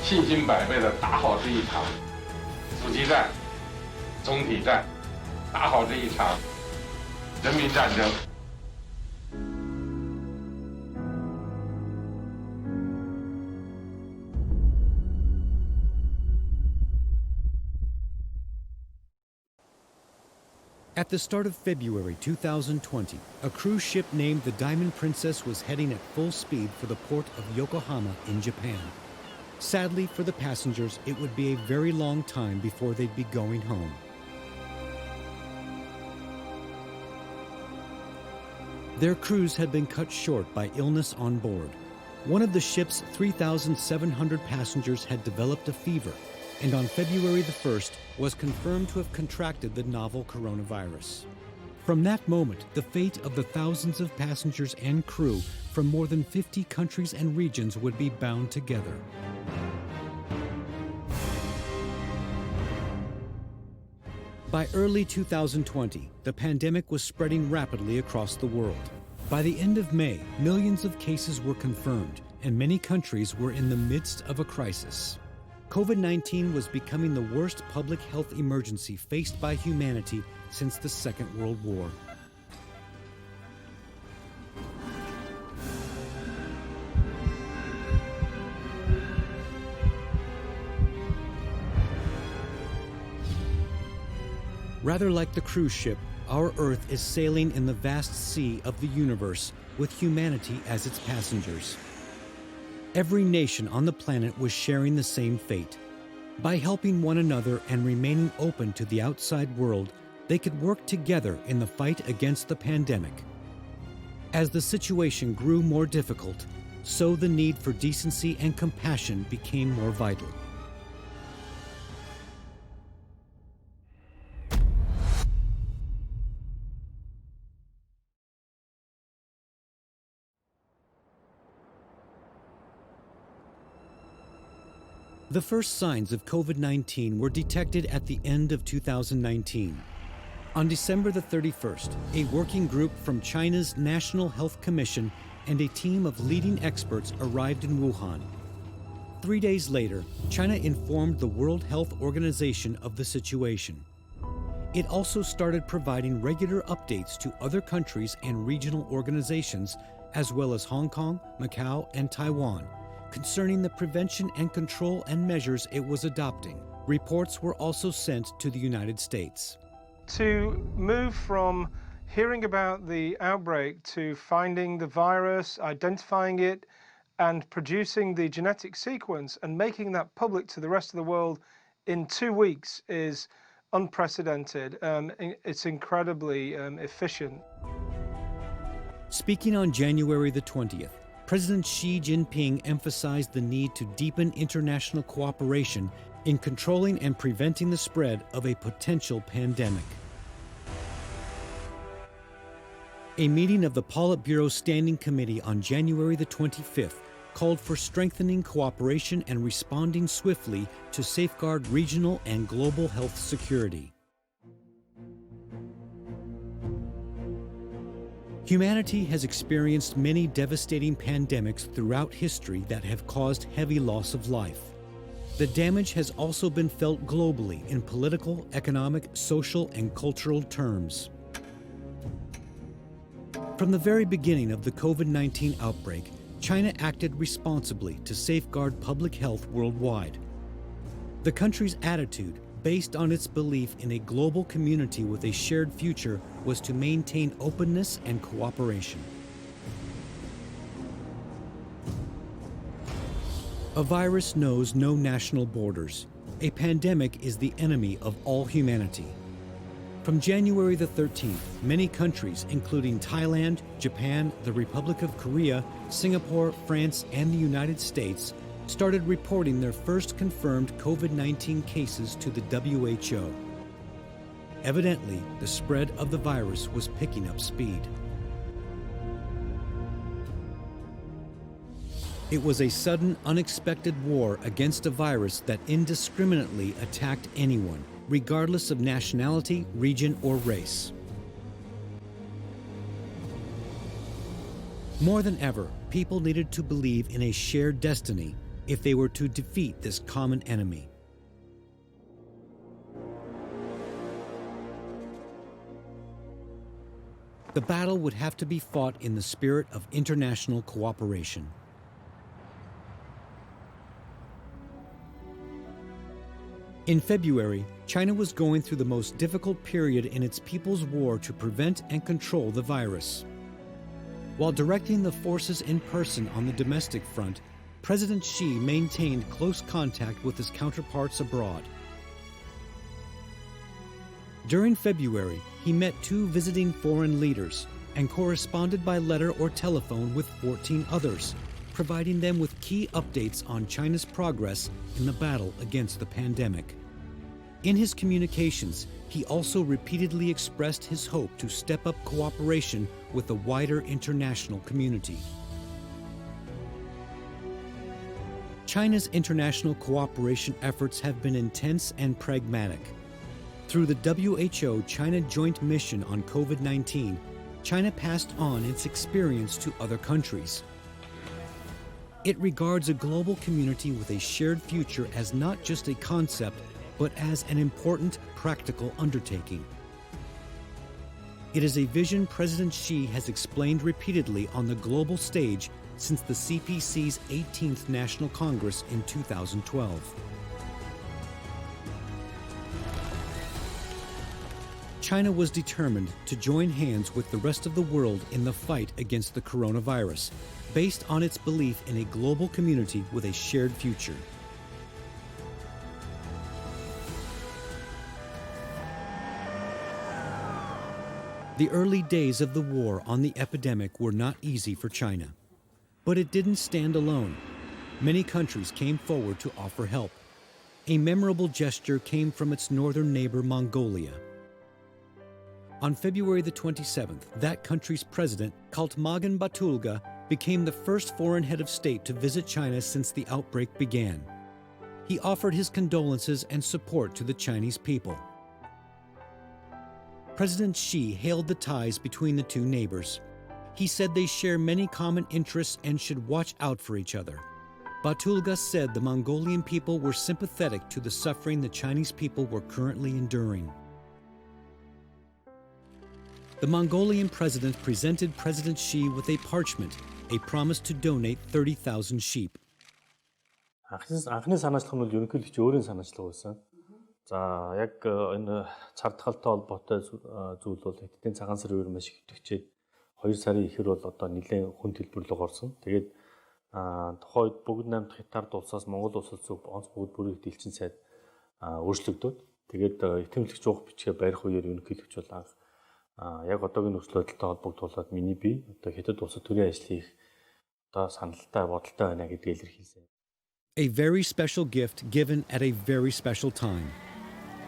信心百倍的打好这一场阻击战、总体战，打好这一场人民战争。At the start of February 2020, a cruise ship named the Diamond Princess was heading at full speed for the port of Yokohama in Japan. Sadly for the passengers, it would be a very long time before they'd be going home. Their cruise had been cut short by illness on board. One of the ship's 3,700 passengers had developed a fever, and on February the 1st was confirmed to have contracted the novel coronavirus. From that moment, the fate of the thousands of passengers and crew from more than 50 countries and regions would be bound together. By early 2020, the pandemic was spreading rapidly across the world. By the end of May, millions of cases were confirmed, and many countries were in the midst of a crisis. COVID-19 was becoming the worst public health emergency faced by humanity since the Second World War. Rather like the cruise ship, our Earth is sailing in the vast sea of the universe with humanity as its passengers. Every nation on the planet was sharing the same fate. By helping one another and remaining open to the outside world, they could work together in the fight against the pandemic. As the situation grew more difficult, so the need for decency and compassion became more vital. The first signs of COVID-19 were detected at the end of 2019. On December the 31st, a working group from China's National Health Commission and a team of leading experts arrived in Wuhan. 3 days later, China informed the World Health Organization of the situation. It also started providing regular updates to other countries and regional organizations, as well as Hong Kong, Macau, and Taiwan, concerning the prevention and control and measures it was adopting. Reports were also sent to the United States. To move from hearing about the outbreak to finding the virus, identifying it, and producing the genetic sequence and making that public to the rest of the world in 2 weeks is unprecedented. It's incredibly efficient. Speaking on January the 20th, President Xi Jinping emphasized the need to deepen international cooperation in controlling and preventing the spread of a potential pandemic. A meeting of the Politburo Standing Committee on January the 25th called for strengthening cooperation and responding swiftly to safeguard regional and global health security. Humanity has experienced many devastating pandemics throughout history that have caused heavy loss of life. The damage has also been felt globally in political, economic, social, and cultural terms. From the very beginning of the COVID-19 outbreak, China acted responsibly to safeguard public health worldwide. The country's attitude, based on its belief in a global community with a shared future, was to maintain openness and cooperation. A virus knows no national borders. A pandemic is the enemy of all humanity. From January the 13th, many countries, including Thailand, Japan, the Republic of Korea, Singapore, France, and the United States, started reporting their first confirmed COVID-19 cases to the WHO. Evidently, the spread of the virus was picking up speed. It was a sudden, unexpected war against a virus that indiscriminately attacked anyone, regardless of nationality, region, or race. More than ever, people needed to believe in a shared destiny, if they were to defeat this common enemy. The battle would have to be fought in the spirit of international cooperation. In February, China was going through the most difficult period in its people's war to prevent and control the virus. While directing the forces in person on the domestic front, President Xi maintained close contact with his counterparts abroad. During February, he met 2 visiting foreign leaders and corresponded by letter or telephone with 14 others, providing them with key updates on China's progress in the battle against the pandemic. In his communications, he also repeatedly expressed his hope to step up cooperation with the wider international community. China's international cooperation efforts have been intense and pragmatic. Through the WHO-China Joint Mission on COVID-19, China passed on its experience to other countries. It regards a global community with a shared future as not just a concept, but as an important practical undertaking. It is a vision President Xi has explained repeatedly on the global stage since the CPC's 18th National Congress in 2012. China was determined to join hands with the rest of the world in the fight against the coronavirus, based on its belief in a global community with a shared future. The early days of the war on the epidemic were not easy for China. But it didn't stand alone. Many countries came forward to offer help. A memorable gesture came from its northern neighbor, Mongolia. On February the 27th, that country's president, Khaltmagan Batulga, became the first foreign head of state to visit China since the outbreak began. He offered his condolences and support to the Chinese people. President Xi hailed the ties between the 2 neighbors. He said they share many common interests and should watch out for each other. Batulga said the Mongolian people were sympathetic to the suffering the Chinese people were currently enduring. The Mongolian president presented President Xi with a parchment, a promise to donate 30,000 sheep. Анхны санаачлага нь ерөнхийдөө өөрийн санаачлага байсан. За яг энэ цардхалтай холбоотой зүйл бол Хэдийн цагаан сар үеэр маш их идэвхжээд 2 сарын ихэр бол одоо нэлээд хүн төлбөрлөг орсон. Тэгээд тухайд бүгд 8 дахь хятад улсаас Монгол улсаас зөв онц бүгд бүрийг дэлчин сайд өөрчлөгдөд. Тэгээд итэмлэгч уух бичгээ барих үеэр ерөнхийлөгч бол анх яг одоогийн нөхцөл байдалтай холбогдуулаад миний бие одоо хятад улсад төрийн ажлыг хийх одоо саналтай бодолтой байна гэдгийг илэрхийлсэн. A very special gift given at a very special time.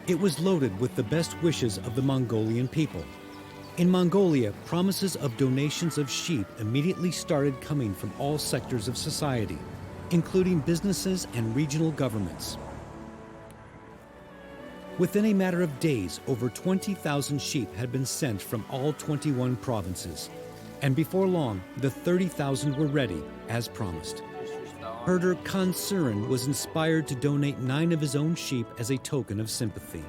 It was loaded with the best wishes of the Mongolian people. In Mongolia, promises of donations of sheep immediately started coming from all sectors of society, including businesses and regional governments. Within a matter of days, over 20,000 sheep had been sent from all 21 provinces. And before long, the 30,000 were ready, as promised. Herder Khan Surin was inspired to donate 9 of his own sheep as a token of sympathy.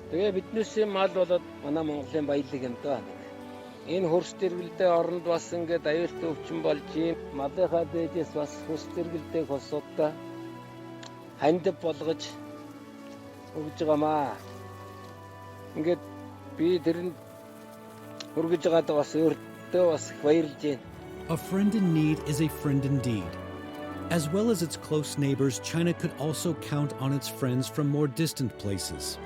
Тэгээ биднээсээ мал болоод манай Монголын баялаг юм даа. Энэ хөрс тэргэлдээ оронд бас ингээд аюултай өвчин болж юм. Малынхаа дээжээс бас хөрс тэргэлдээ хосуудаа ханд болгож өгж байгаамаа. Ингээд би тэрэнд хүргэж байгаад бас өөртөө бас баярлж байна. A friend in need is a friend indeed. As well as its close neighbors, China could also count on its friends from more distant places.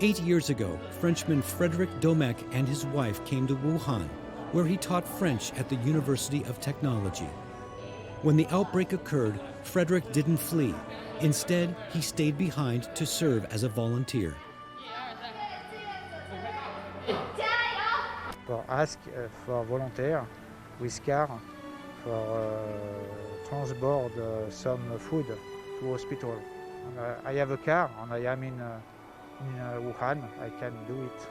Eight years ago, Frenchman Frédéric Domecq and his wife came to Wuhan, where he taught French at the University of Technology. When the outbreak occurred, Frédéric didn't flee. Instead, he stayed behind to serve as a volunteer. For ask for volunteer with car for transport some food to hospital. I have a car and I am in Wuhan. I can do it.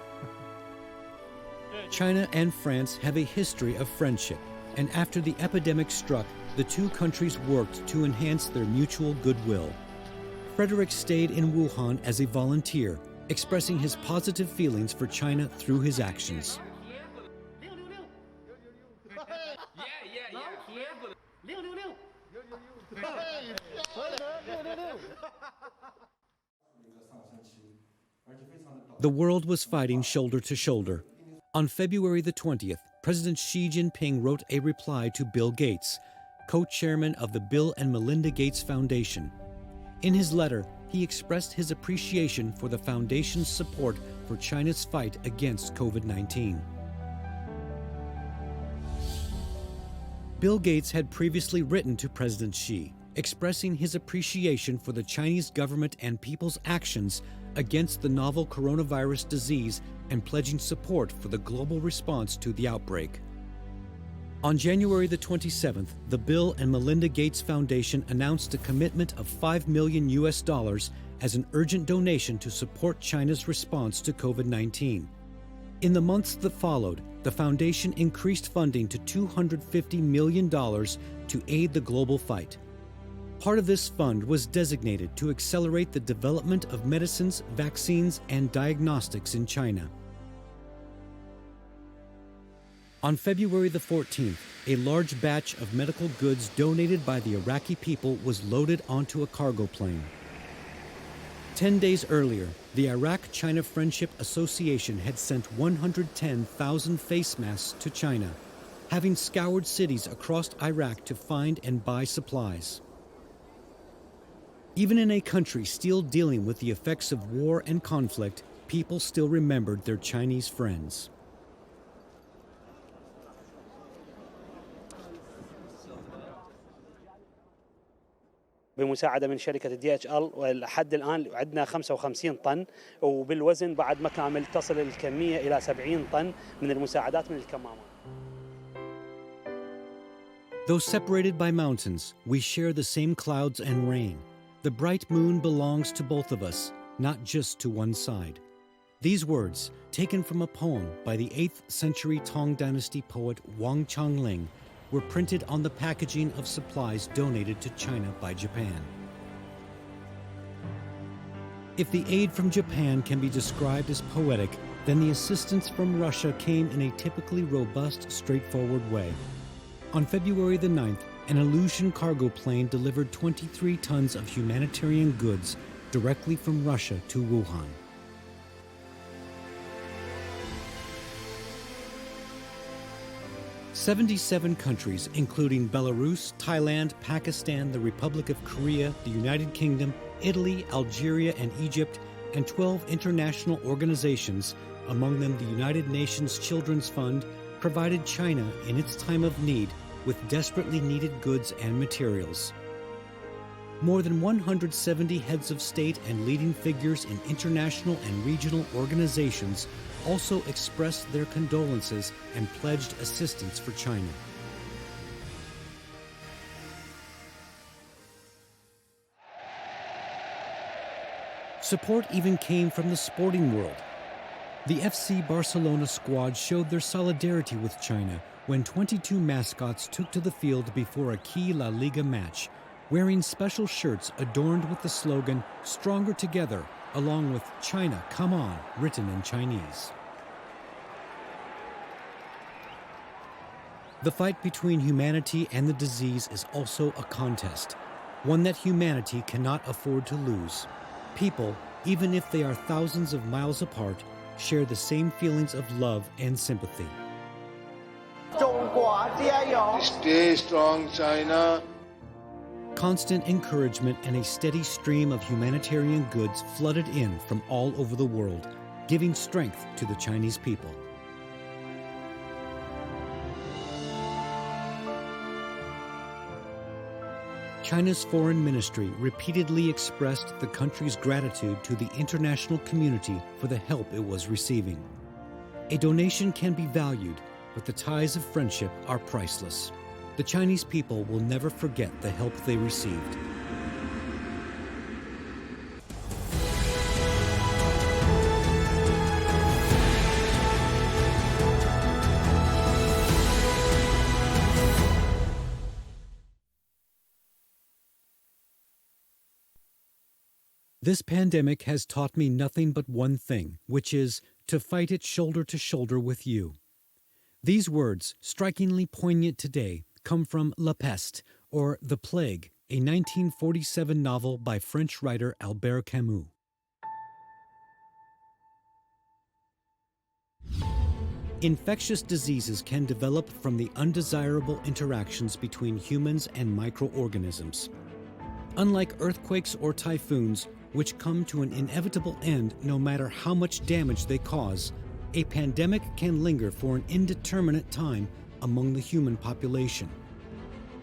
China and France have a history of friendship, and after the epidemic struck, the two countries worked to enhance their mutual goodwill. Frederick stayed in Wuhan as a volunteer, expressing his positive feelings for China through his actions. The world was fighting shoulder to shoulder. On February the 20th, President Xi Jinping wrote a reply to Bill Gates, co-chairman of the Bill and Melinda Gates Foundation. In his letter, he expressed his appreciation for the foundation's support for China's fight against COVID-19. Bill Gates had previously written to President Xi, expressing his appreciation for the Chinese government and people's actions against the novel coronavirus disease and pledging support for the global response to the outbreak. On January the 27th, the Bill and Melinda Gates Foundation announced a commitment of $5 million as an urgent donation to support China's response to COVID-19. In the months that followed, the foundation increased funding to $250 million to aid the global fight. Part of this fund was designated to accelerate the development of medicines, vaccines, and diagnostics in China. On February the 14th, a large batch of medical goods donated by the Iraqi people was loaded onto a cargo plane. 10 days earlier, the Iraq-China Friendship Association had sent 110,000 face masks to China, having scoured cities across Iraq to find and buy supplies. Even in a country still dealing with the effects of war and conflict, people still remembered their Chinese friends. بمساعدة من شركة DHL ولحد الآن عندنا 55 طن وبالوزن بعد ما كامل تصل الكمية إلى 70 طن من المساعدات من الكمامات. Though separated by mountains, we share the same clouds and rain. The bright moon belongs to both of us, not just to one side. These words, taken from a poem by the 8th century Tang Dynasty poet Wang Changling, were printed on the packaging of supplies donated to China by Japan. If the aid from Japan can be described as poetic, then the assistance from Russia came in a typically robust, straightforward way. On February the 9th, an Illusion cargo plane delivered 23 tons of humanitarian goods directly from Russia to Wuhan. "77 countries, including Belarus, Thailand, Pakistan, the Republic of Korea, the United Kingdom, Italy, Algeria, and Egypt, and 12 international organizations, among them the United Nations Children's Fund, provided China in its time of need with desperately needed goods and materials. More than 170 heads of state and leading figures in international and regional organizations also expressed their condolences and pledged assistance for China. Support even came from the sporting world. The FC Barcelona squad showed their solidarity with China when 22 mascots took to the field before a key La Liga match, wearing special shirts adorned with the slogan, "Stronger Together," along with "China, Come On," written in Chinese. The fight between humanity and the disease is also a contest, one that humanity cannot afford to lose. People, even if they are thousands of miles apart, share the same feelings of love and sympathy. Stay strong, China. Constant encouragement and a steady stream of humanitarian goods flooded in from all over the world, giving strength to the Chinese people. China's foreign ministry repeatedly expressed the country's gratitude to the international community for the help it was receiving. A donation can be valued, but the ties of friendship are priceless. the Chinese people will never forget the help they received. This pandemic has taught me nothing but one thing, which is to fight it shoulder to shoulder with you. These words, strikingly poignant today, come from La Peste, or The Plague, a 1947 novel by French writer Albert Camus. Infectious diseases can develop from the undesirable interactions between humans and microorganisms. Unlike earthquakes or typhoons, which come to an inevitable end no matter how much damage they cause, a pandemic can linger for an indeterminate time among the human population.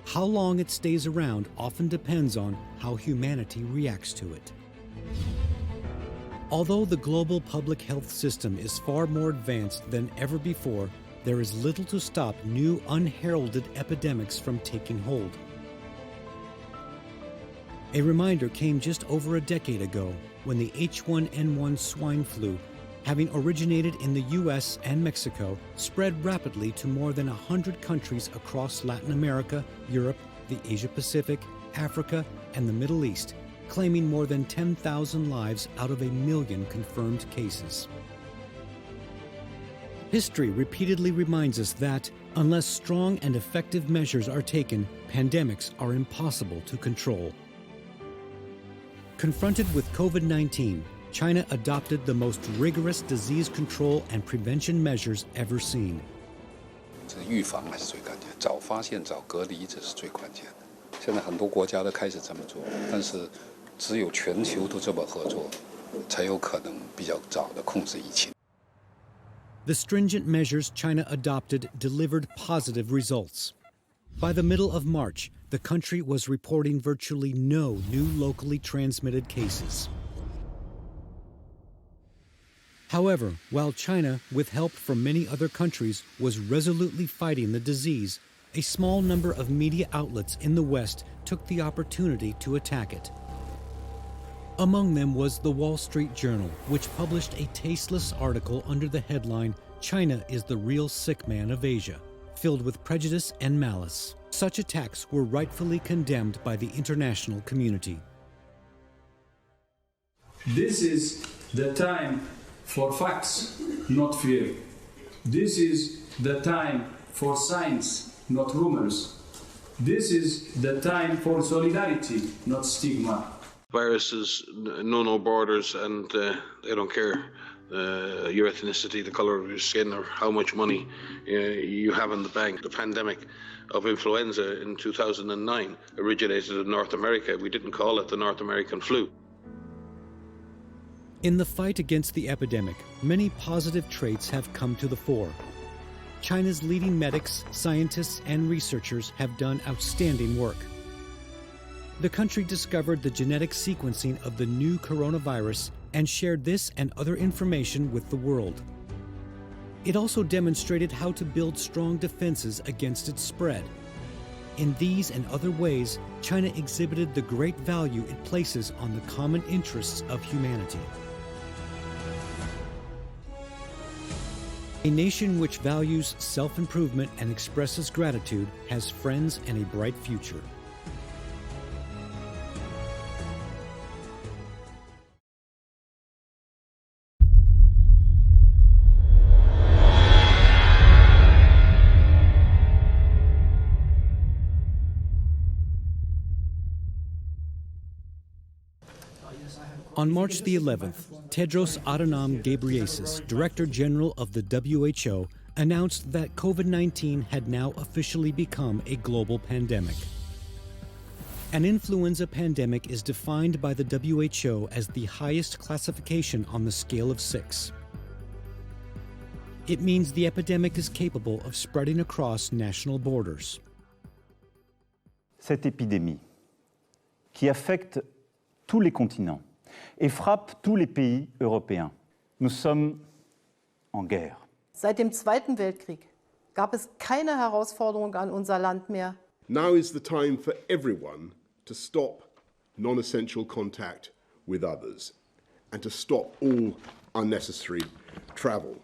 How long it stays around often depends on how humanity reacts to it. Although the global public health system is far more advanced than ever before, there is little to stop new unheralded epidemics from taking hold. A reminder came just over a decade ago when the H1N1 swine flu, having originated in the US and Mexico, spread rapidly to more than 100 countries across Latin America, Europe, the Asia Pacific, Africa, and the Middle East, claiming more than 10,000 lives out of 1 million confirmed cases. History repeatedly reminds us that, unless strong and effective measures are taken, pandemics are impossible to control. Confronted with COVID-19, China adopted the most rigorous disease control and prevention measures ever seen. 预防还是最关键，早发现、早隔离，这是最关键的。现在很多国家都开始这么做，但是只有全球都这么合作，才有可能比较早的控制疫情。The stringent measures China adopted delivered positive results. By the middle of March, the country was reporting virtually no new locally transmitted cases. However, while China, with help from many other countries, was resolutely fighting the disease, a small number of media outlets in the West took the opportunity to attack it. Among them was the Wall Street Journal, which published a tasteless article under the headline, "China is the real sick man of Asia," filled with prejudice and malice. Such attacks were rightfully condemned by the international community. This is the time for facts, not fear. This is the time for science, not rumors. This is the time for solidarity, not stigma. Viruses know no borders, and they don't care your ethnicity, the color of your skin, or how much money you have in the bank. The pandemic of influenza in 2009 originated in North America. We didn't call it the North American flu. In the fight against the epidemic, many positive traits have come to the fore. China's leading medics, scientists, and researchers have done outstanding work. The country discovered the genetic sequencing of the new coronavirus and shared this and other information with the world. It also demonstrated how to build strong defenses against its spread. In these and other ways, China exhibited the great value it places on the common interests of humanity. A nation which values self-improvement and expresses gratitude has friends and a bright future. On March the 11th, Tedros Adhanom Ghebreyesus, Director General of the WHO, announced that COVID-19 had now officially become a global pandemic. An influenza pandemic is defined by the WHO as the highest classification on the scale of 6. It means the epidemic is capable of spreading across national borders. Cette épidémie, qui affecte tous les continents et frappe tous les pays européens. Nous sommes en guerre. Seit dem Zweiten Weltkrieg gab es keine Herausforderung an unser Land mehr, Now is the time for everyone to stop non-essential contact with others and to stop all unnecessary travel.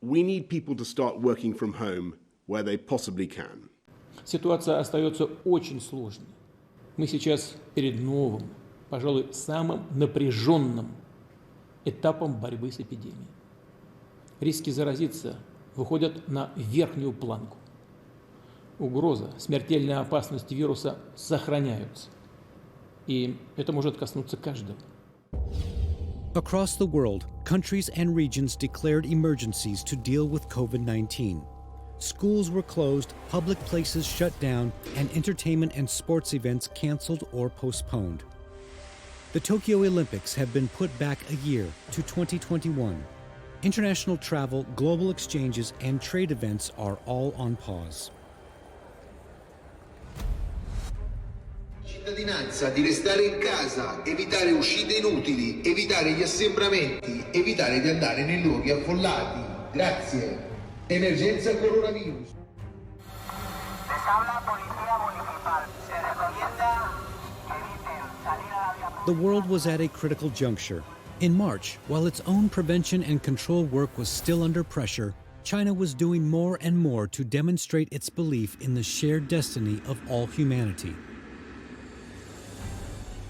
We need people to start working from home where they possibly can. Ситуация остается очень сложной. Мы сейчас перед новым, пожалуй, самым напряженным этапом борьбы с эпидемией. Риски заразиться выходят на верхнюю планку. Угроза, смертельная опасность вируса сохраняются. И это может коснуться каждого. Across the world, countries and regions declared emergencies to deal with COVID-19. Schools were closed, public places shut down, and entertainment and sports events canceled or postponed. The Tokyo Olympics have been put back a year to 2021. International travel, global exchanges, and trade events are all on pause. Cittadinanza di restare in casa, evitare uscite inutili, evitare gli assembramenti, evitare di andare nei luoghi affollati. Grazie. Emergenza coronavirus. The world was at a critical juncture. In March, while its own prevention and control work was still under pressure, China was doing more and more to demonstrate its belief in the shared destiny of all humanity.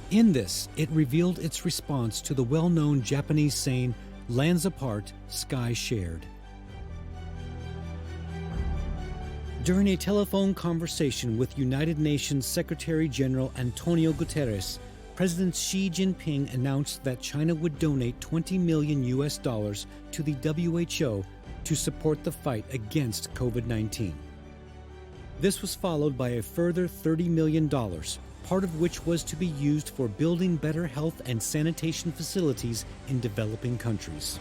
In this, it revealed its response to the well-known Japanese saying, "Lands apart, sky shared." During a telephone conversation with United Nations Secretary General Antonio Guterres, President Xi Jinping announced that China would donate $20 million to the WHO to support the fight against COVID-19. This was followed by a further $30 million, part of which was to be used for building better health and sanitation facilities in developing countries.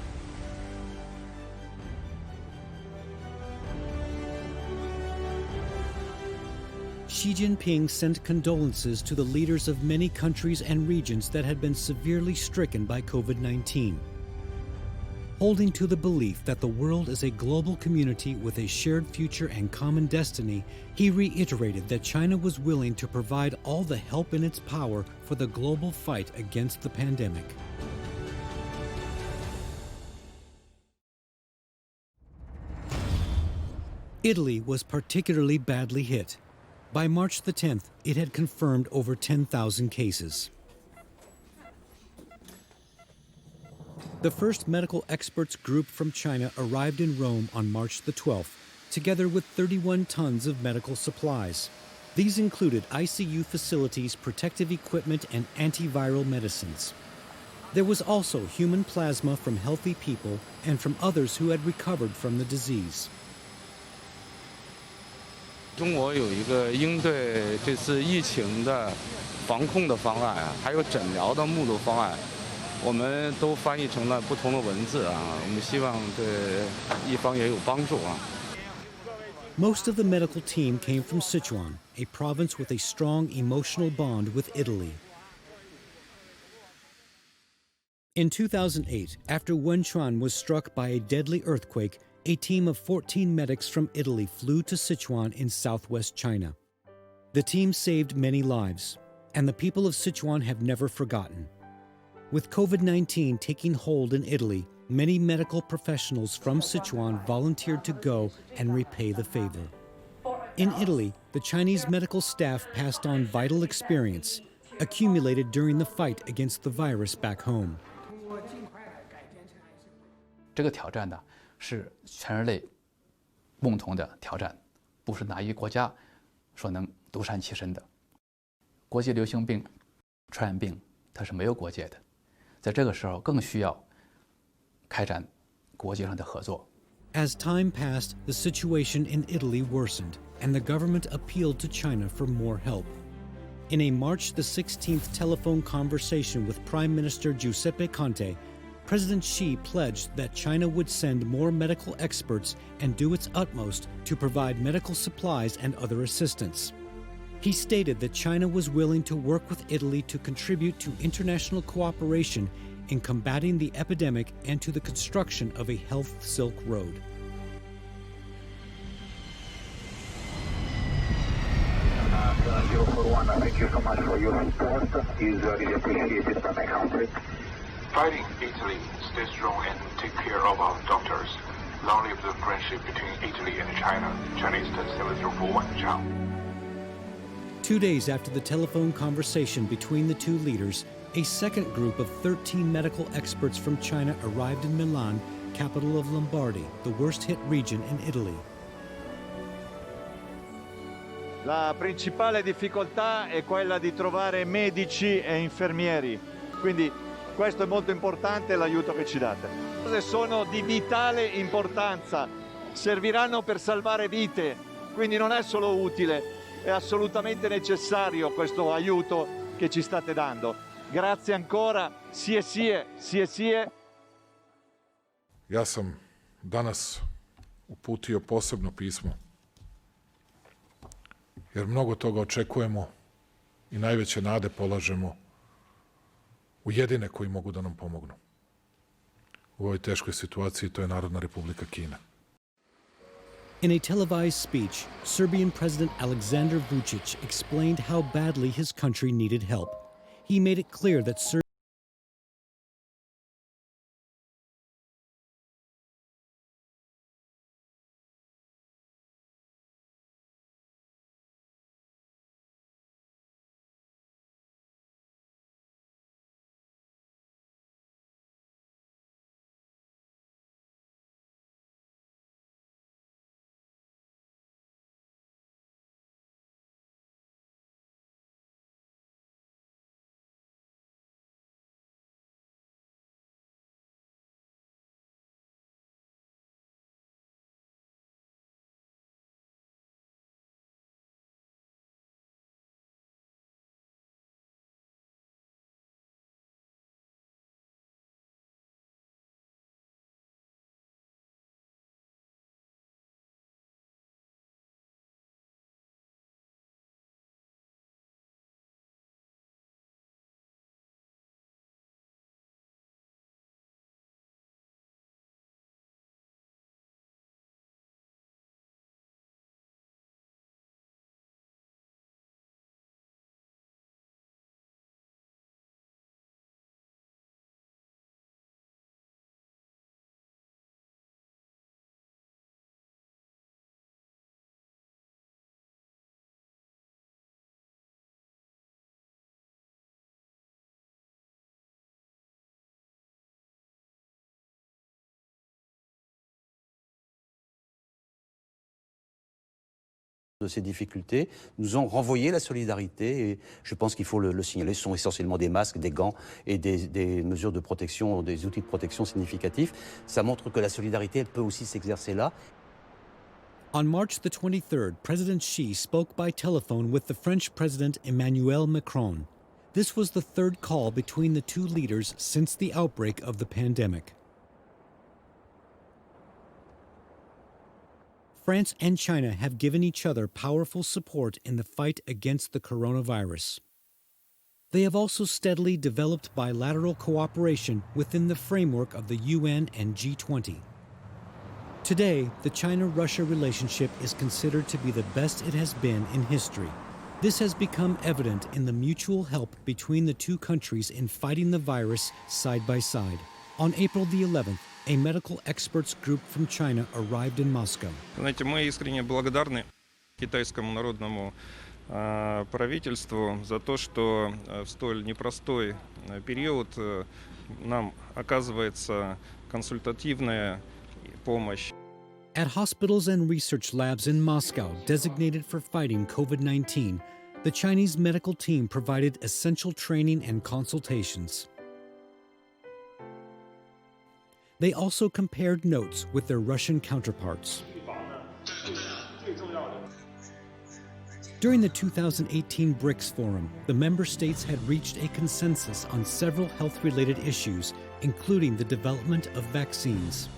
Xi Jinping sent condolences to the leaders of many countries and regions that had been severely stricken by COVID-19. Holding to the belief that the world is a global community with a shared future and common destiny, he reiterated that China was willing to provide all the help in its power for the global fight against the pandemic. Italy was particularly badly hit. By March the 10th, it had confirmed over 10,000 cases. The first medical experts group from China arrived in Rome on March the 12th, together with 31 tons of medical supplies. These included ICU facilities, protective equipment, and antiviral medicines. There was also human plasma from healthy people and from others who had recovered from the disease. 中国有一个应对这次疫情的防控的方案啊，还有诊疗的目录方案，我们都翻译成了不同的文字啊，我们希望对一方也有帮助啊。Most of the medical team came from Sichuan, a province with a strong emotional bond with Italy. In 2008, after Wenchuan was struck by a deadly earthquake, a team of 14 medics from Italy flew to Sichuan in southwest China. The team saved many lives, and the people of Sichuan have never forgotten. With COVID-19 taking hold in Italy, many medical professionals from Sichuan volunteered to go and repay the favor. In Italy, the Chinese medical staff passed on vital experience accumulated during the fight against the virus back home. 这个挑战呢，是全人类共同的挑战，不是哪一个国家所能独善其身的。国际流行病、传染病，它是没有国界的，在这个时候更需要开展国际上的合作。As time passed, the situation in Italy worsened, and the government appealed to China for more help. In a March the 16th telephone conversation with Prime Minister Giuseppe Conte, President Xi pledged that China would send more medical experts and do its utmost to provide medical supplies and other assistance. He stated that China was willing to work with Italy to contribute to international cooperation in combating the epidemic and to the construction of a health Silk Road. Thank you so much for your support. It's really appreciated by my country. Fighting Italy, stay strong and take care of our doctors. Long live the friendship between Italy and China. Chinese 17041 Chao. 2 days after the telephone conversation between the two leaders, a second group of 13 medical experts from China arrived in Milan, capital of Lombardy, the worst-hit region in Italy. La principale difficoltà è quella di trovare medici e infermieri, quindi questo è molto importante, l'aiuto che ci date. Sono di vitale importanza, serviranno per salvare vite, quindi non è solo utile, è assolutamente necessario questo aiuto che ci state dando. Grazie ancora, sie. Ja sam danas uputio posebno pismo, jer mnogo toga očekujemo i najveće nade polažemo u jedine koji mogu da nam pomognu. U ovoj teškoj situaciji to je Narodna Republika Kina. In a televised speech, Serbian President Aleksandar Vučić explained how badly his country needed help. He made it clear that Serbia de ces difficultés, nous ont renvoyé la solidarité et je pense qu'il faut le signaler. Ce sont essentiellement des masques, des gants et des mesures de protection, des outils de protection significatifs. Ça montre que la solidarité, elle peut aussi s'exercer là. On March the 23rd, President Xi spoke by telephone with the French President Emmanuel Macron. This was the third call between the two leaders since the outbreak of the pandemic. France and China have given each other powerful support in the fight against the coronavirus. They have also steadily developed bilateral cooperation within the framework of the UN and G20. Today, the China-Russia relationship is considered to be the best it has been in history. This has become evident in the mutual help between the two countries in fighting the virus side by side. On April the 11th, a medical experts group from China arrived in Moscow. Знаете, мы искренне благодарны китайскому народному правительству за то, что в столь непростой период нам оказывается консультативная помощь. At hospitals and research labs in Moscow designated for fighting COVID-19, the Chinese medical team provided essential training and consultations. They also compared notes with their Russian counterparts. During the 2018 BRICS Forum, the member states had reached a consensus on several health-related issues, including the development of vaccines.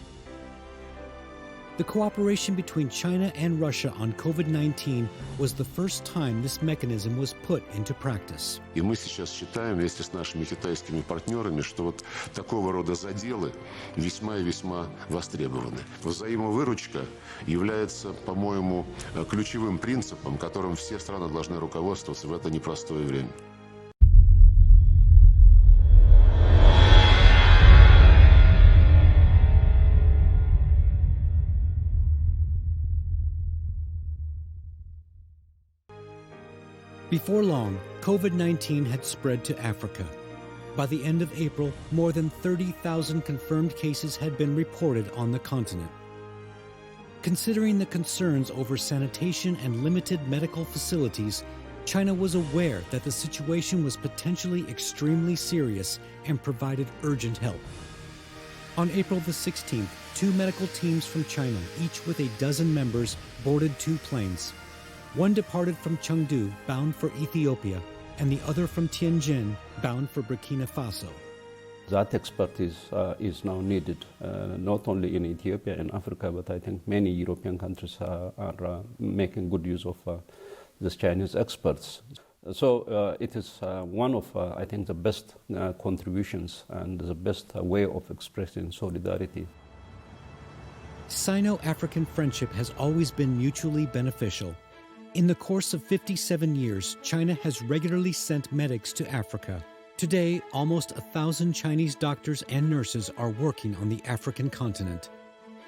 The cooperation between China and Russia on COVID-19 was the first time this mechanism was put into practice. И мы сейчас считаем вместе с нашими китайскими партнерами, что вот такого рода заделы весьма и весьма востребованы. Взаимовыручка является, по-моему, ключевым принципом, которым все страны должны руководствоваться в это непростое время. Before long, COVID-19 had spread to Africa. By the end of April, more than 30,000 confirmed cases had been reported on the continent. Considering the concerns over sanitation and limited medical facilities, China was aware that the situation was potentially extremely serious and provided urgent help. On April the 16th, 2 medical teams from China, each with a dozen members, boarded 2 planes. One departed from Chengdu, bound for Ethiopia, and the other from Tianjin, bound for Burkina Faso. That expertise is now needed, not only in Ethiopia and Africa, but I think many European countries are making good use of these Chinese experts. So it is one of, I think, the best contributions and the best way of expressing solidarity. Sino-African friendship has always been mutually beneficial. In the course of 57 years, China has regularly sent medics to Africa. Today, almost 1,000 Chinese doctors and nurses are working on the African continent.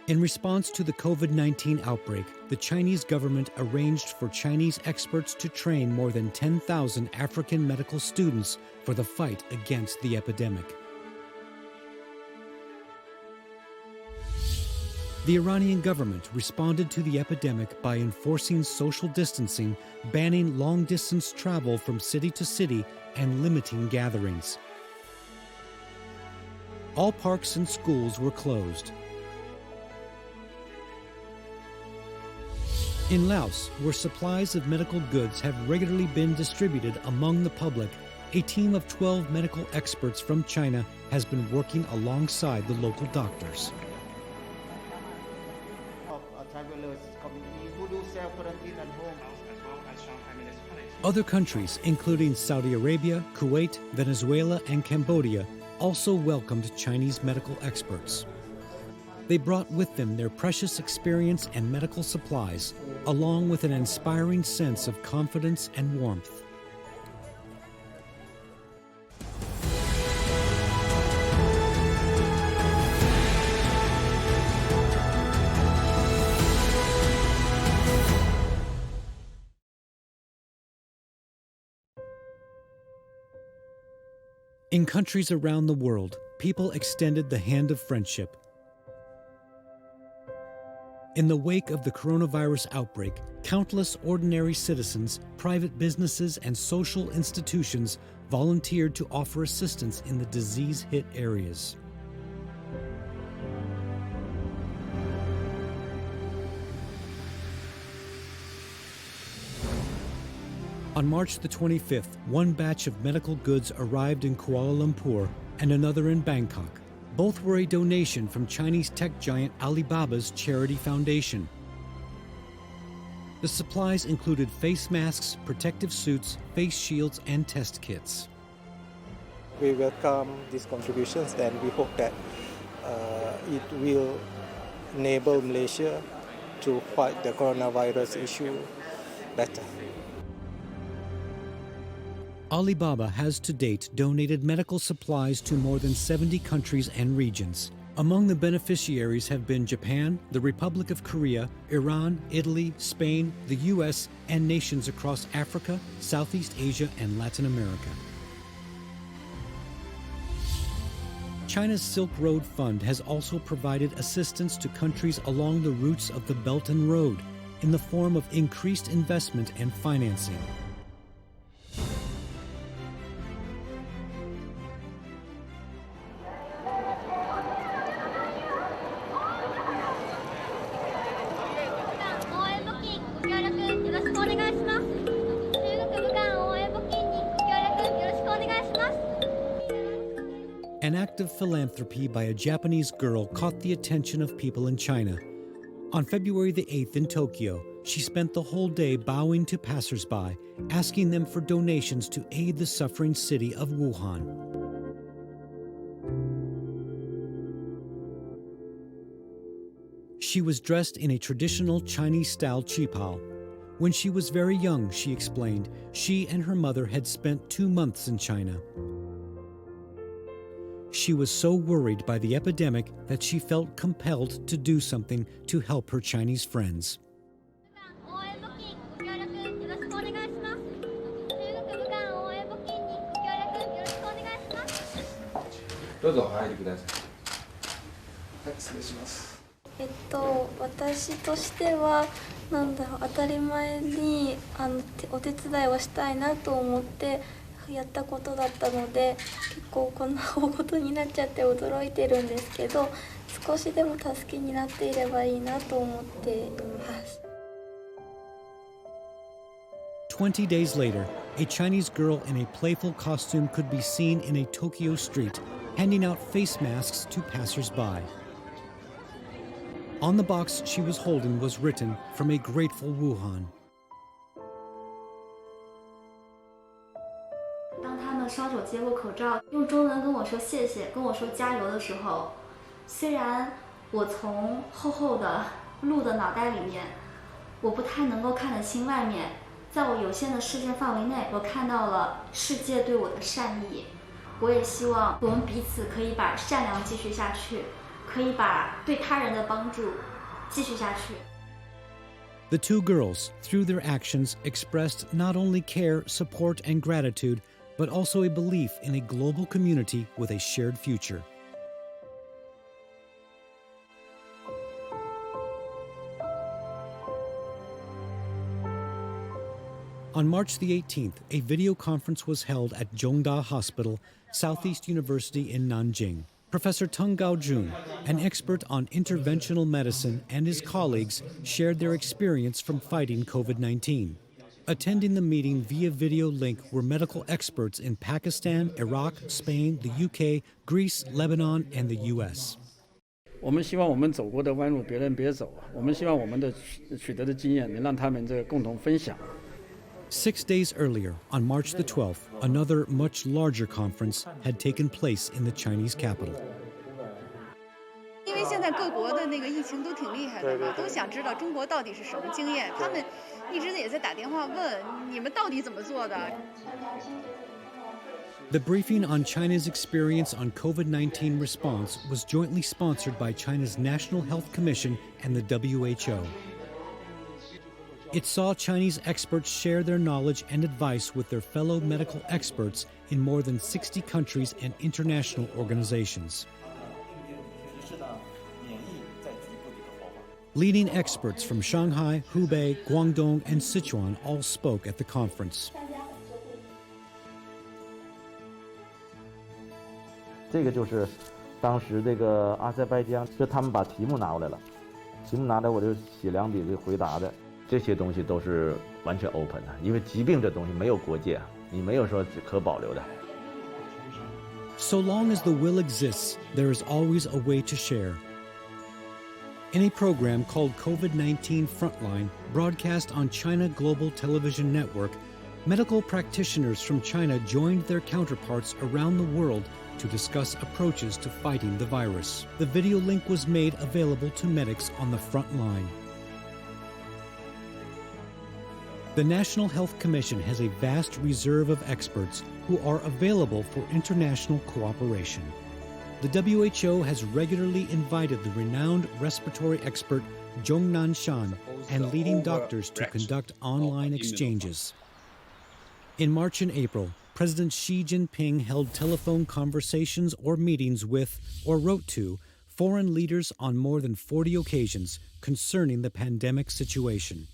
In response to the COVID-19 outbreak, the Chinese government arranged for Chinese experts to train more than 10,000 African medical students for the fight against the epidemic. The Iranian government responded to the epidemic by enforcing social distancing, banning long-distance travel from city to city, and limiting gatherings. All parks and schools were closed. In Laos, where supplies of medical goods have regularly been distributed among the public, a team of 12 medical experts from China has been working alongside the local doctors. Other countries, including Saudi Arabia, Kuwait, Venezuela, and Cambodia, also welcomed Chinese medical experts. They brought with them their precious experience and medical supplies, along with an inspiring sense of confidence and warmth. In countries around the world, people extended the hand of friendship. In the wake of the coronavirus outbreak, countless ordinary citizens, private businesses, and social institutions volunteered to offer assistance in the disease-hit areas. On March the 25th, one batch of medical goods arrived in Kuala Lumpur and another in Bangkok. Both were a donation from Chinese tech giant Alibaba's charity foundation. The supplies included face masks, protective suits, face shields, and test kits. We welcome these contributions and we hope that it will enable Malaysia to fight the coronavirus issue better. Alibaba has to date donated medical supplies to more than 70 countries and regions. Among the beneficiaries have been Japan, the Republic of Korea, Iran, Italy, Spain, the US, and nations across Africa, Southeast Asia, and Latin America. China's Silk Road Fund has also provided assistance to countries along the routes of the Belt and Road in the form of increased investment and financing. An act of philanthropy by a Japanese girl caught the attention of people in China. On February the 8th in Tokyo, she spent the whole day bowing to passersby, asking them for donations to aid the suffering city of Wuhan. She was dressed in a traditional Chinese-style qipao. When she was very young, she explained, she and her mother had spent 2 months in China. She was so worried by the epidemic that she felt compelled to do something to help her Chinese friends. "20 days later, a Chinese girl in a playful costume could be seen in a Tokyo street, handing out face masks to passers-by. On the box she was holding was written, "From a grateful Wuhan." 当他们双手接过口罩，用中文跟我说谢谢，跟我说加油的时候，虽然我从厚厚的鹿的脑袋里面，我不太能够看得清外面，在我有限的视线范围内，我看到了世界对我的善意。我也希望我们彼此可以把善良继续下去，可以把对他人的帮助继续下去。 The two girls, through their actions, expressed not only care, support, and gratitude, but also a belief in a global community with a shared future. On March the 18th, a video conference was held at Zhongda Hospital, Southeast University in Nanjing. Professor Teng Gaojun, an expert on interventional medicine, and his colleagues shared their experience from fighting COVID-19. Attending the meeting via video link were medical experts in Pakistan, Iraq, Spain, the UK, Greece, Lebanon, and the US. 我们希望我们走过的弯路别人别走，我们希望我们的取得的经验能让他们这个共同分享。 6 days earlier, on March the 12th, another much larger conference had taken place in the Chinese capital. 因为现在各国的那个疫情都挺厉害的嘛，都想知道中国到底是什么经验，他们一直也在打电话问你们到底怎么做的。 The briefing on China's experience on COVID-19 response was jointly sponsored by China's National Health Commission and the WHO. It saw Chinese experts share their knowledge and advice with their fellow medical experts in more than 60 countries and international organizations. Leading experts from Shanghai, Hubei, Guangdong, and Sichuan all spoke at the conference. 这个就是当时这个阿塞拜疆，就他们把题目拿过来了，题目拿来我就写两笔这回答的。 这些东西都是完全 open 的，因为疾病这东西没有国界，你没有说可保留的。So long as the will exists, there is always a way to share. In a program called COVID-19 Frontline, broadcast on China Global Television Network, medical practitioners from China joined their counterparts around the world to discuss approaches to fighting the virus. The video link was made available to medics on the front line. The National Health Commission has a vast reserve of experts who are available for international cooperation. The WHO has regularly invited the renowned respiratory expert Zhong Nanshan and leading doctors to conduct online exchanges. In March and April, President Xi Jinping held telephone conversations or meetings with, or wrote to, foreign leaders on more than 40 occasions concerning the pandemic situation.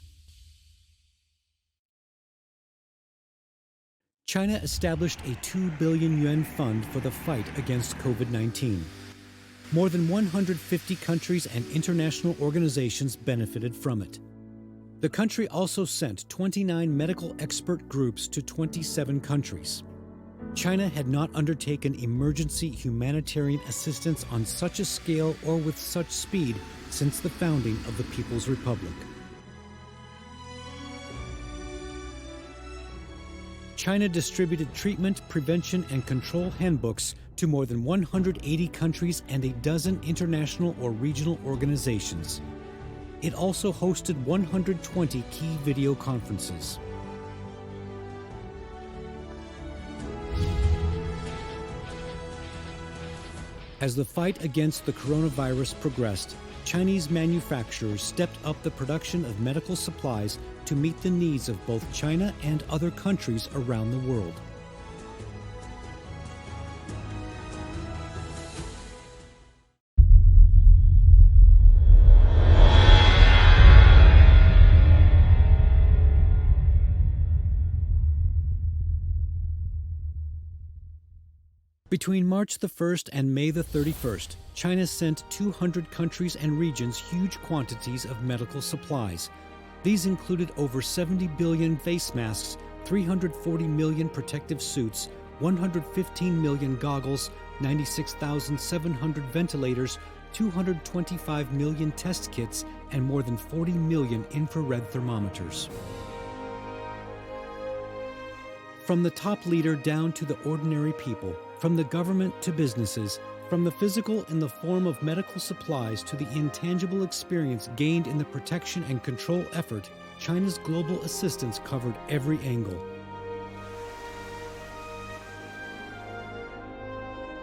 China established a 2 billion yuan fund for the fight against COVID-19. More than 150 countries and international organizations benefited from it. The country also sent 29 medical expert groups to 27 countries. China had not undertaken emergency humanitarian assistance on such a scale or with such speed since the founding of the People's Republic. China distributed treatment, prevention, and control handbooks to more than 180 countries and a dozen international or regional organizations. It also hosted 120 key video conferences. As the fight against the coronavirus progressed, Chinese manufacturers stepped up the production of medical supplies to meet the needs of both China and other countries around the world. Between March the 1st and May the 31st, China sent 200 countries and regions huge quantities of medical supplies. These included over 70 billion face masks, 340 million protective suits, 115 million goggles, 96,700 ventilators, 225 million test kits, and more than 40 million infrared thermometers. From the top leader down to the ordinary people, from the government to businesses, from the physical in the form of medical supplies to the intangible experience gained in the protection and control effort, China's global assistance covered every angle.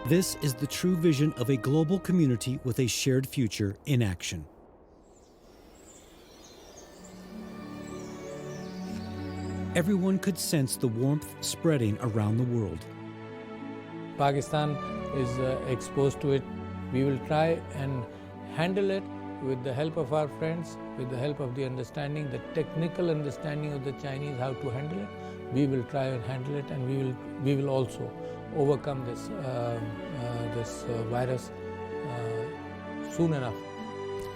This is the true vision of a global community with a shared future in action. Everyone could sense the warmth spreading around the world. Pakistan is exposed to it. We will try and handle it with the help of our friends, with the help of the understanding, the technical understanding of the Chinese how to handle it. We will try and handle it, and we will also overcome this virus soon enough.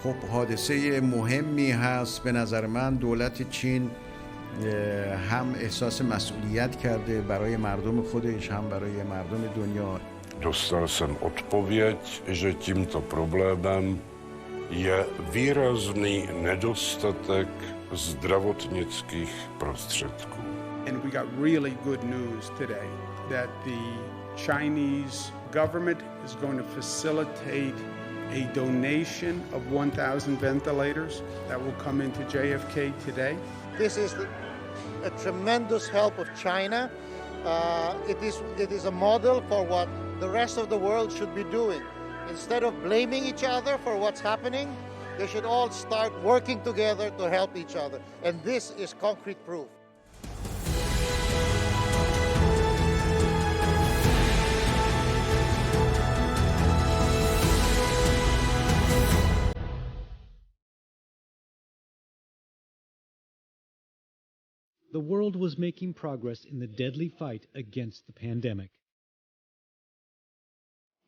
خب حادثه مهمی هست به نظر من. دولت چین هم احساس مسئولیت کرده برای مردم خودش هم برای مردم دنیا. Dostal jsem odpověď, že tímto problémem je výrazný nedostatek zdravotnických prostředků. And we got really good news today that the Chinese government is going to facilitate a donation of 1,000 ventilators that will come into JFK today. This is a tremendous help of China. It is a model for what the rest of the world should be doing. Instead of blaming each other for what's happening, they should all start working together to help each other. And this is concrete proof. The world was making progress in the deadly fight against the pandemic.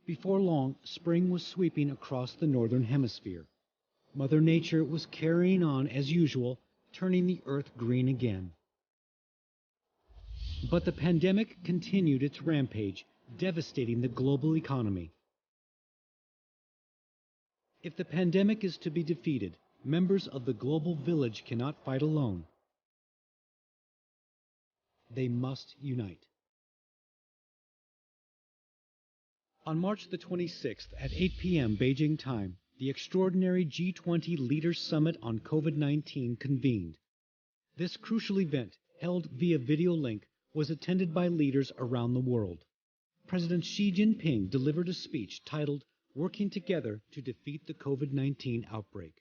Before long, spring was sweeping across the northern hemisphere. Mother Nature was carrying on as usual, turning the earth green again. But the pandemic continued its rampage, devastating the global economy. If the pandemic is to be defeated, members of the global village cannot fight alone. They must unite. On March the 26th at 8 p.m. Beijing time, the extraordinary G20 Leaders Summit on COVID-19 convened. This crucial event, held via video link, was attended by leaders around the world. President Xi Jinping delivered a speech titled Working Together to Defeat the COVID-19 Outbreak.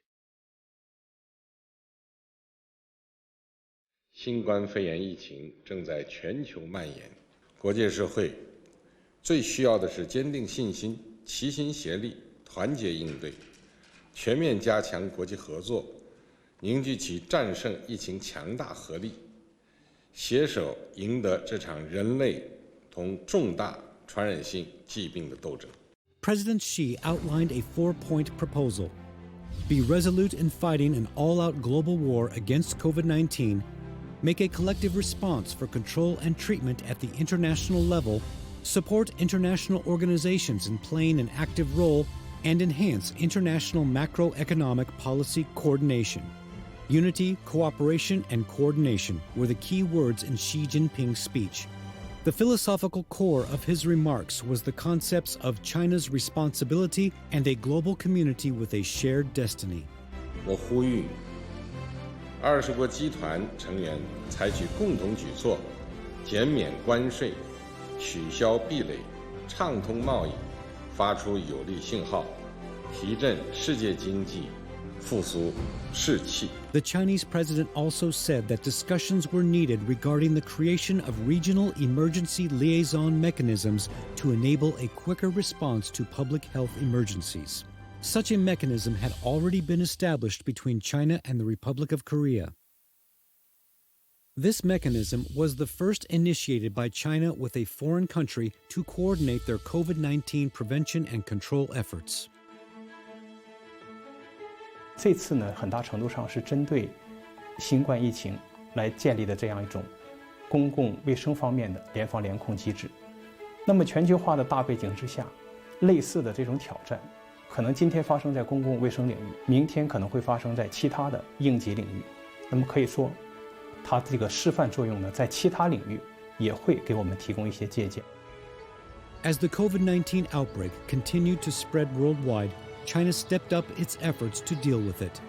新冠肺炎疫情正在全球蔓延，国际社会最需要的是坚定信心、齐心协力、团结应对，全面加强国际合作，凝聚起战胜疫情强大合力，携手赢得这场人类同重大传染性疾病的斗争。President Xi outlined a four-point proposal: be resolute in fighting an all-out global war against COVID-19, make a collective response for control and treatment at the international level, support international organizations in playing an active role, and enhance international macroeconomic policy coordination. Unity, cooperation, and coordination were the key words in Xi Jinping's speech. The philosophical core of his remarks was the concepts of China's responsibility and a global community with a shared destiny. 我呼吁20国集团成员采取共同举措，减免关税，取消壁垒，畅通贸易，发出有力信号，提振世界经济，复苏士气。 The Chinese president also said that discussions were needed regarding the creation of regional emergency liaison mechanisms to enable a quicker response to public health emergencies. Such a mechanism had already been established between China and the Republic of Korea. This mechanism was the first initiated by China with a foreign country to coordinate their COVID-19 prevention and control efforts. 这次呢，很大程度上是针对新冠疫情来建立的这样一种公共卫生方面的联防联控机制。那么全球化的大背景之下，类似的这种挑战，可能今天发生在公共卫生领域，明天可能会发生在其他的应急领域。那么可以说，它这个示范作用呢，在其他领域也会给我们提供一些借鉴。As the COVID-19 outbreak continued to spread worldwide, China stepped up its efforts to deal with it.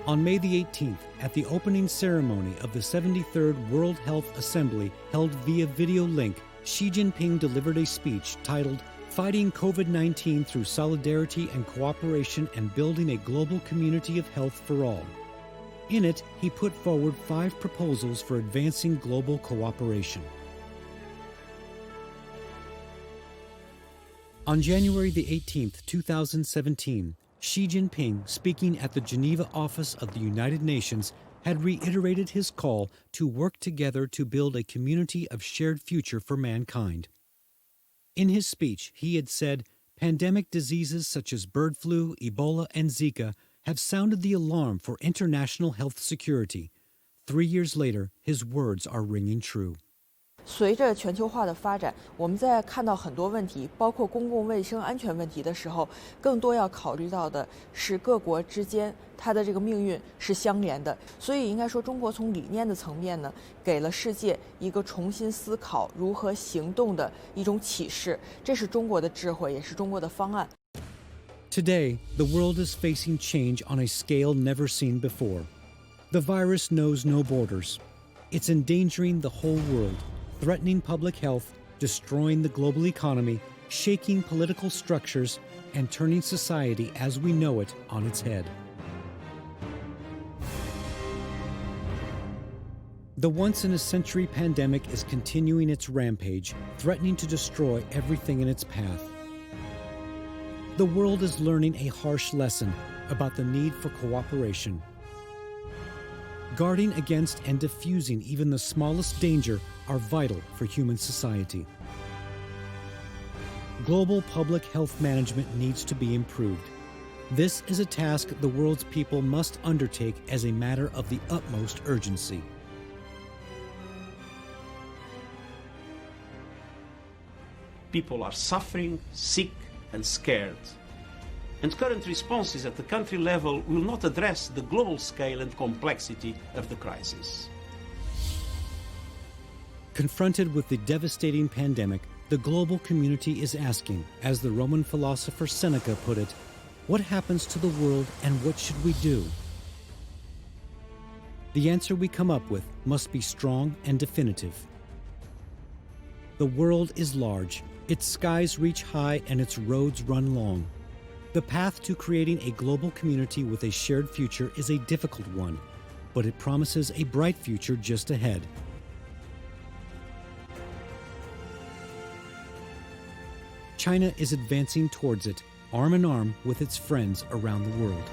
On May the 18th, at the opening ceremony of the 73rd World Health Assembly held via video link, Xi Jinping delivered a speech titled Fighting COVID-19 Through Solidarity and Cooperation and Building a Global Community of Health for All. In it, he put forward 5 proposals for advancing global cooperation. On January the 18th, 2017, Xi Jinping, speaking at the Geneva office of the United Nations, had reiterated his call to work together to build a community of shared future for mankind. In his speech, he had said, pandemic diseases such as bird flu, Ebola, and Zika have sounded the alarm for international health security. 3 years later, his words are ringing true. 随着全球化的发展，我们在看到很多问题，包括公共卫生安全问题的时候，更多要考虑到的是各国之间它的这个命运是相连的。所以应该说，中国从理念的层面呢，给了世界一个重新思考如何行动的一种启示。这是中国的智慧，也是中国的方案。Today, the world is facing change on a scale never seen before. The virus knows no borders. It's endangering the whole world, threatening public health, destroying the global economy, shaking political structures, and turning society as we know it on its head. The once-in-a-century pandemic is continuing its rampage, threatening to destroy everything in its path. The world is learning a harsh lesson about the need for cooperation. Guarding against and diffusing even the smallest danger are vital for human society. Global public health management needs to be improved. This is a task the world's people must undertake as a matter of the utmost urgency. People are suffering, sick, and scared. And current responses at the country level will not address the global scale and complexity of the crisis. Confronted with the devastating pandemic, the global community is asking, as the Roman philosopher Seneca put it, what happens to the world and what should we do? The answer we come up with must be strong and definitive. The world is large, its skies reach high and its roads run long. The path to creating a global community with a shared future is a difficult one, but it promises a bright future just ahead. China is advancing towards it, arm in arm with its friends around the world.